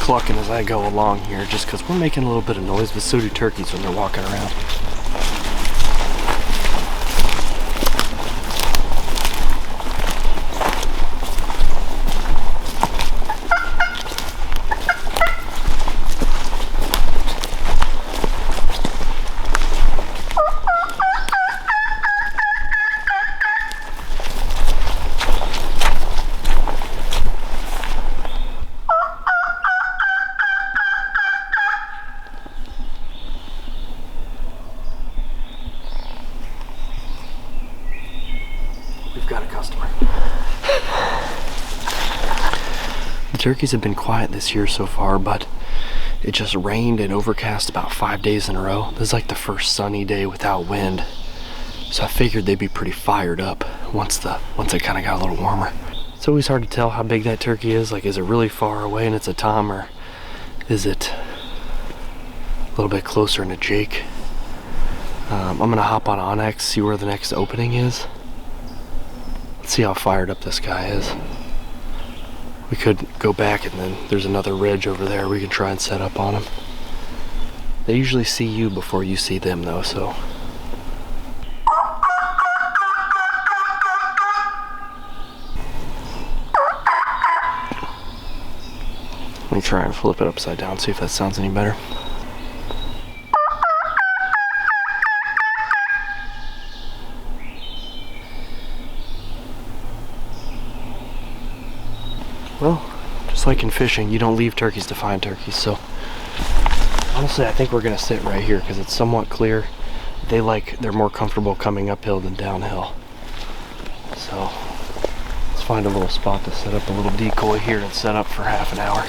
clucking as I go along here just because we're making a little bit of noise, but so do turkeys when they're walking around. We've got a customer. The turkeys have been quiet this year so far, but it just rained and overcast about 5 days in a row. This is like the first sunny day without wind. So I figured they'd be pretty fired up once it kind of got a little warmer. It's always hard to tell how big that turkey is. Like, is it really far away and it's a tom, or is it a little bit closer and a Jake? I'm gonna hop on Onyx, see where the next opening is. Let's see how fired up this guy is. We could go back and then there's another ridge over there we can try and set up on him. They usually see you before you see them though, so. Let me try and flip it upside down, see if that sounds any better. Well, just like in fishing, you don't leave turkeys to find turkeys, so honestly I think we're gonna sit right here because it's somewhat clear. They're more comfortable coming uphill than downhill. So let's find a little spot to set up a little decoy here and set up for half an hour.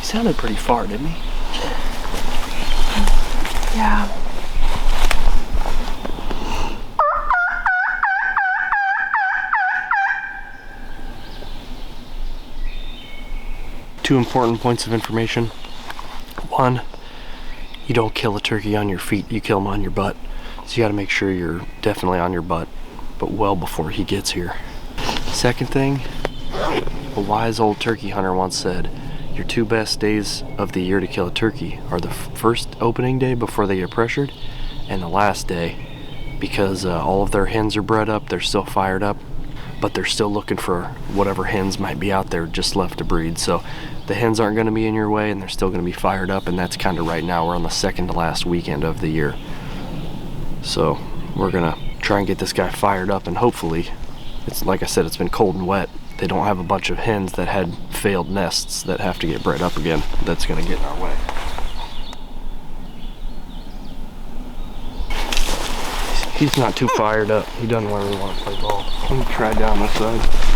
Sounded pretty far, didn't he? Yeah. Two important points of information. One, you don't kill a turkey on your feet, you kill him on your butt. So you gotta make sure you're definitely on your butt, but well before he gets here. Second thing, a wise old turkey hunter once said, your two best days of the year to kill a turkey are the first opening day before they get pressured and the last day, because all of their hens are bred up, they're still fired up, but they're still looking for whatever hens might be out there just left to breed. So the hens aren't going to be in your way and they're still going to be fired up, and that's kind of right now. We're on the second to last weekend of the year. So we're going to try and get this guy fired up, and hopefully, it's like I said, it's been cold and wet. They don't have a bunch of hens that had failed nests that have to get bred up again. That's gonna get in our way. He's not too fired up. He doesn't really want to play ball. Let me try down this side.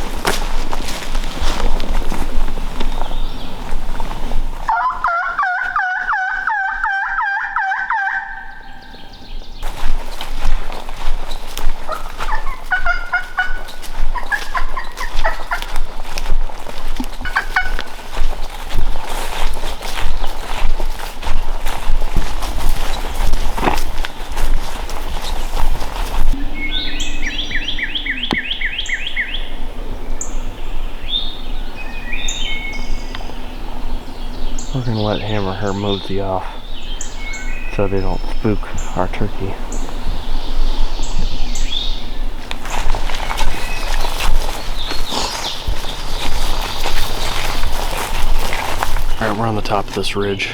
We're gonna let him or her mosey off so they don't spook our turkey. Alright, we're on the top of this ridge.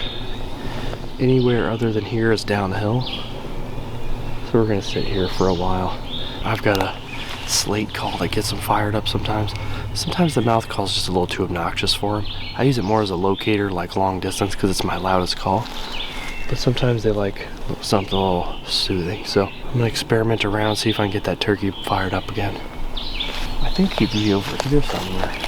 Anywhere other than here is downhill, so we're gonna sit here for a while. I've got a slate call that gets them fired up sometimes. Sometimes the mouth call is just a little too obnoxious for them. I use it more as a locator, like long distance, because it's my loudest call. But sometimes they like something a little soothing. So I'm gonna experiment around, see if I can get that turkey fired up again. I think he'd be over here somewhere.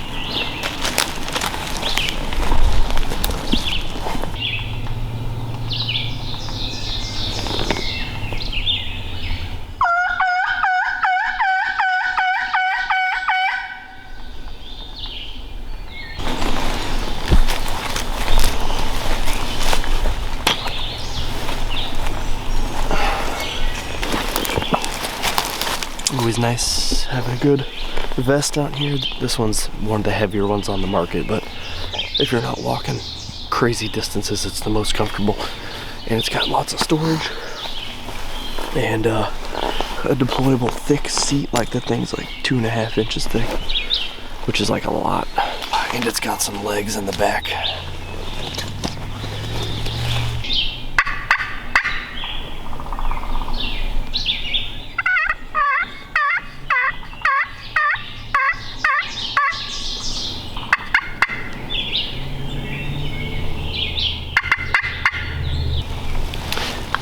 Always nice having a good vest out here. This one's one of the heavier ones on the market, but if you're not walking crazy distances, it's the most comfortable. And it's got lots of storage and a deployable thick seat. Like the thing's like 2.5 inches thick, which is like a lot. And it's got some legs in the back.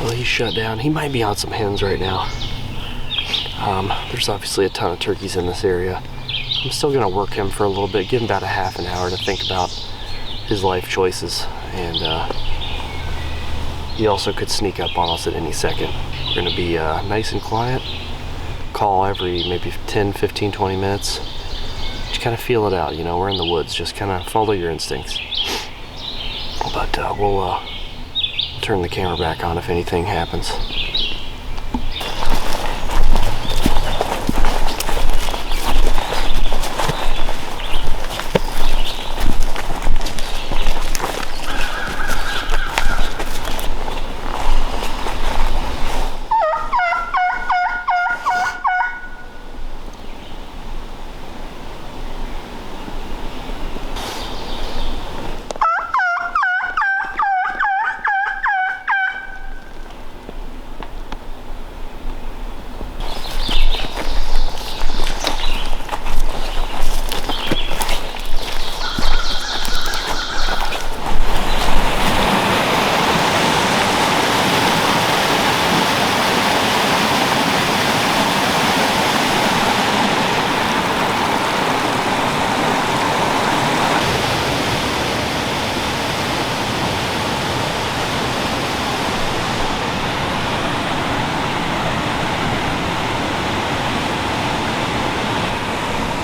Well, he's shut down. He might be on some hens right now. There's obviously a ton of turkeys in this area. I'm still gonna work him for a little bit, give him about a half an hour to think about his life choices. And he also could sneak up on us at any second. We're gonna be nice and quiet. Call every maybe 10, 15, 20 minutes. Just kind of feel it out, you know, we're in the woods. Just kind of follow your instincts. But we'll turn the camera back on if anything happens.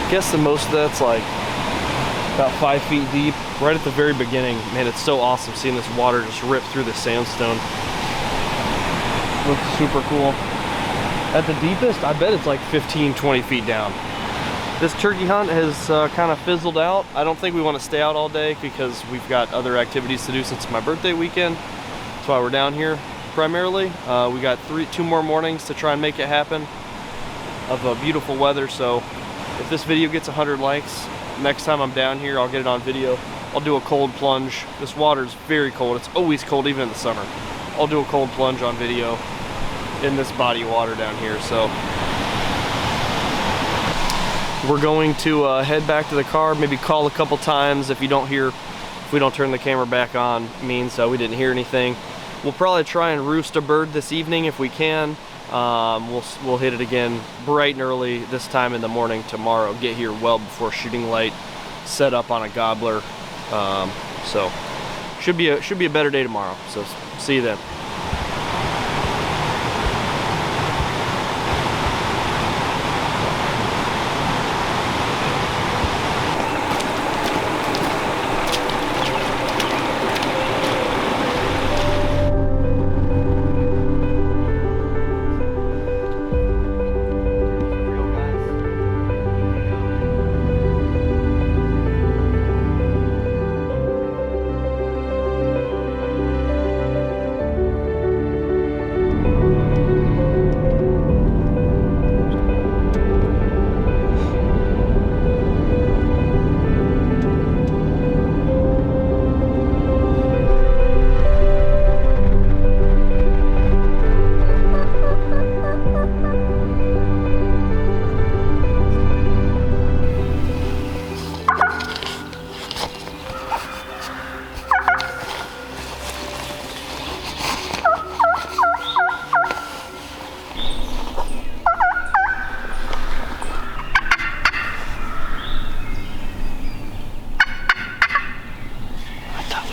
I guess the most of that's like about 5 feet deep, right at the very beginning. Man, it's so awesome seeing this water just rip through the sandstone. Looks super cool. At the deepest, I bet it's like 15, 20 feet down. This turkey hunt has kind of fizzled out. I don't think we want to stay out all day because we've got other activities to do since it's my birthday weekend. That's why we're down here primarily. We got 2 more mornings to try and make it happen of beautiful weather. So if this video gets 100 likes, next time I'm down here, I'll get it on video. I'll do a cold plunge. This water is very cold. It's always cold, even in the summer. I'll do a cold plunge on video in this body of water down here. So we're going to head back to the car, maybe call a couple times. If we don't turn the camera back on, it means we didn't hear anything. We'll probably try and roost a bird this evening if we can. We'll hit it again bright and early this time in the morning tomorrow. Get here well before shooting light, set up on a gobbler. So should be a better day tomorrow. So see you then.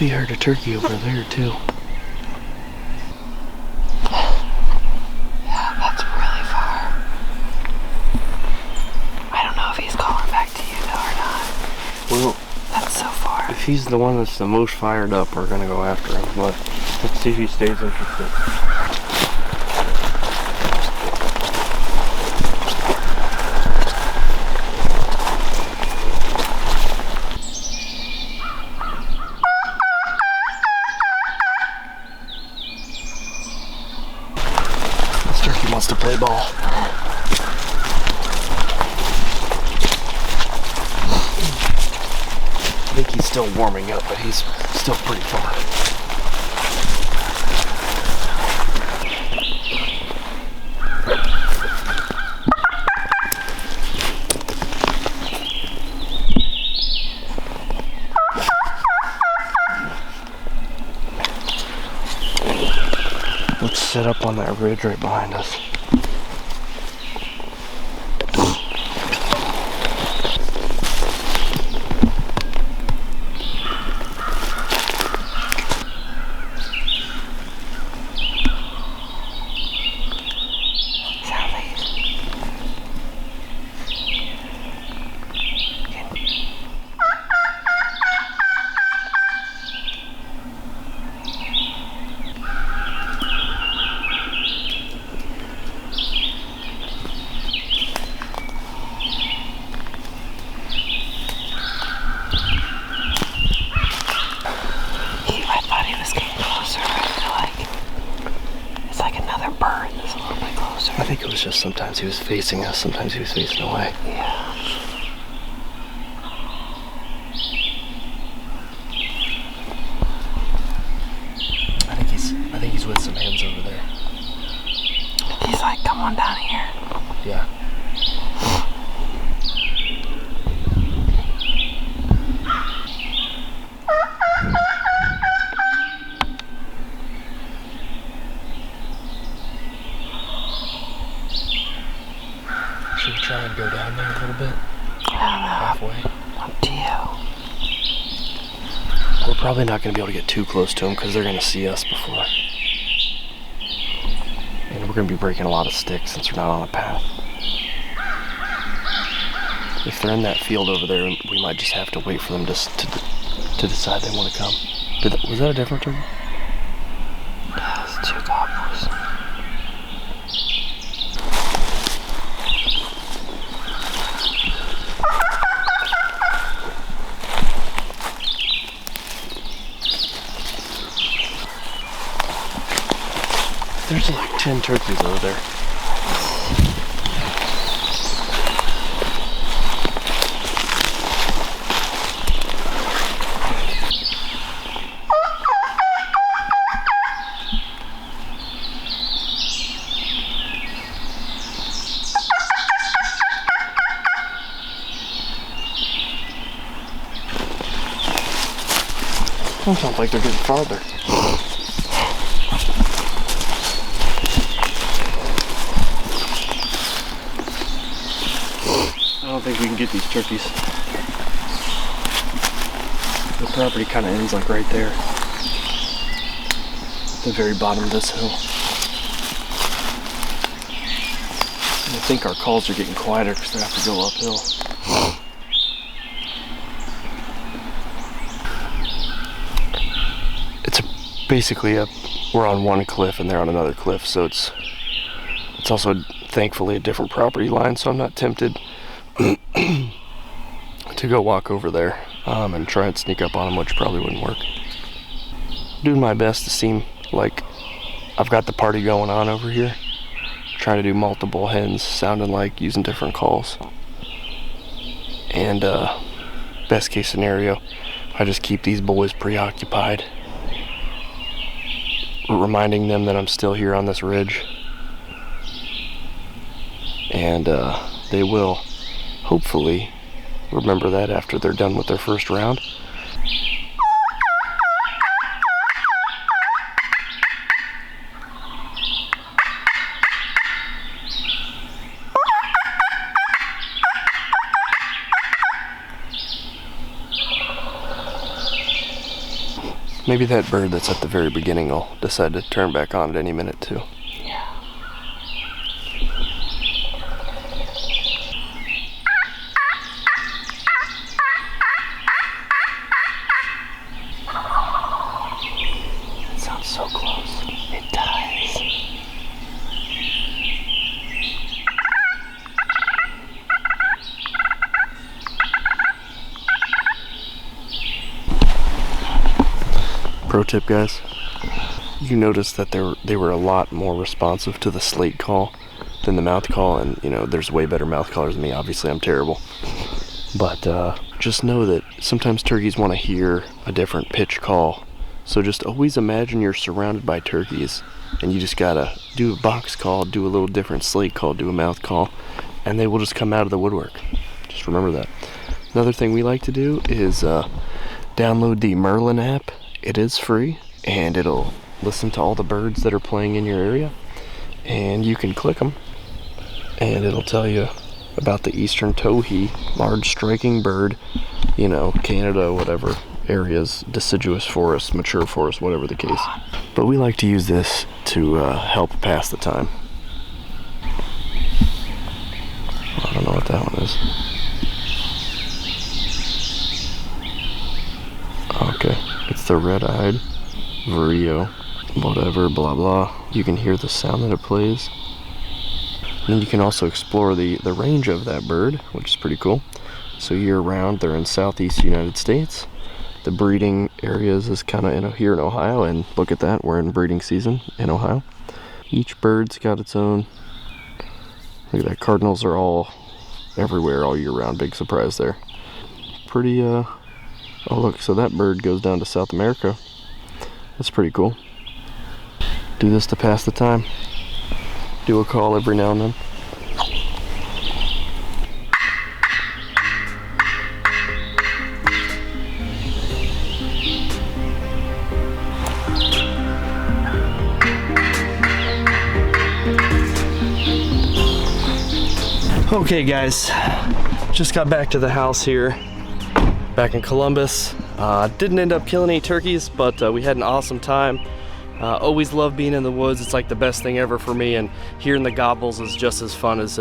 We heard a turkey over there too. Yeah, that's really far. I don't know if he's calling back to you though or not. Well, that's so far. If he's the one that's the most fired up, we're gonna go after him, but let's see if he stays interested. still warming up, but he's still pretty far. Let's set up on that ridge right behind us. closer. I think it was just sometimes he was facing us, sometimes he was facing away. Yeah. I think he's with some hens over there. He's like, come on down here. Yeah. Should we try and go down there a little bit? I don't know. Halfway? Up to you. We're probably not going to be able to get too close to them because they're going to see us before. And we're going to be breaking a lot of sticks since we're not on a path. If they're in that field over there, we might just have to wait for them to decide they want to come. Was that a different turkey? That's two gobblers. There's like 10 turkeys over there. It sounds like they're getting farther. I don't think we can get these turkeys. The property kind of ends like right there, at the very bottom of this hill. And I think our calls are getting quieter because they have to go uphill. It's basically we're on one cliff and they're on another cliff, so it's also thankfully a different property line, so I'm not tempted to go walk over there and try and sneak up on them, which probably wouldn't work. Doing my best to seem like I've got the party going on over here. Trying to do multiple hens, sounding like using different calls. And best case scenario, I just keep these boys preoccupied, reminding them that I'm still here on this ridge. And they will hopefully remember that after they're done with their first round. Maybe that bird that's at the very beginning will decide to turn back on at any minute too. So close. It dies. Pro tip, guys. You notice that they were a lot more responsive to the slate call than the mouth call, and you know, there's way better mouth callers than me. Obviously, I'm terrible. But just know that sometimes turkeys want to hear a different pitch call. So just always imagine you're surrounded by turkeys, and you just gotta do a box call, do a little different slate call, do a mouth call, and they will just come out of the woodwork. Just remember that. Another thing we like to do is download the Merlin app. It is free, and it'll listen to all the birds that are playing in your area, and you can click them, and it'll tell you about the eastern towhee, large striking bird, you know, Canada, whatever areas, deciduous forest, mature forest, whatever the case. But we like to use this to help pass the time. I don't know what that one is. Okay, it's the red-eyed vireo, whatever, blah blah. You can hear the sound that it plays. And you can also explore the range of that bird, which is pretty cool. So year-round, they're in southeast United States. The breeding areas is kind of here in Ohio, and look at that, we're in breeding season in Ohio. Each bird's got its own. Look at that, cardinals are all everywhere all year round. Big surprise there. Pretty, oh look, so that bird goes down to South America. That's pretty cool. Do this to pass the time. Do a call every now and then. Okay guys, just got back to the house here, back in Columbus. Didn't end up killing any turkeys, but we had an awesome time. Always love being in the woods. It's like the best thing ever for me, and hearing the gobbles is just as fun as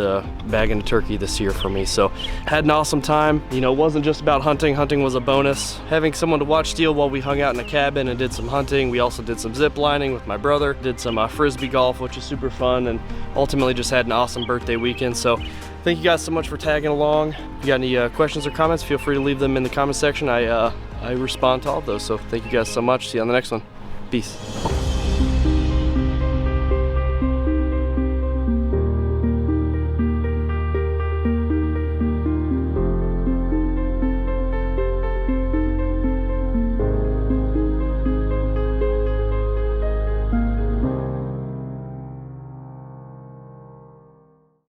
bagging a turkey this year for me. So had an awesome time. You know, it wasn't just about hunting. Hunting was a bonus. Having someone to watch deal while we hung out in a cabin and did some hunting. We also did some zip lining with my brother, did some frisbee golf, which is super fun, and ultimately just had an awesome birthday weekend. So thank you guys so much for tagging along. If you got any questions or comments, feel free to leave them in the comment section. I respond to all of those. So thank you guys so much. See you on the next one. Peace.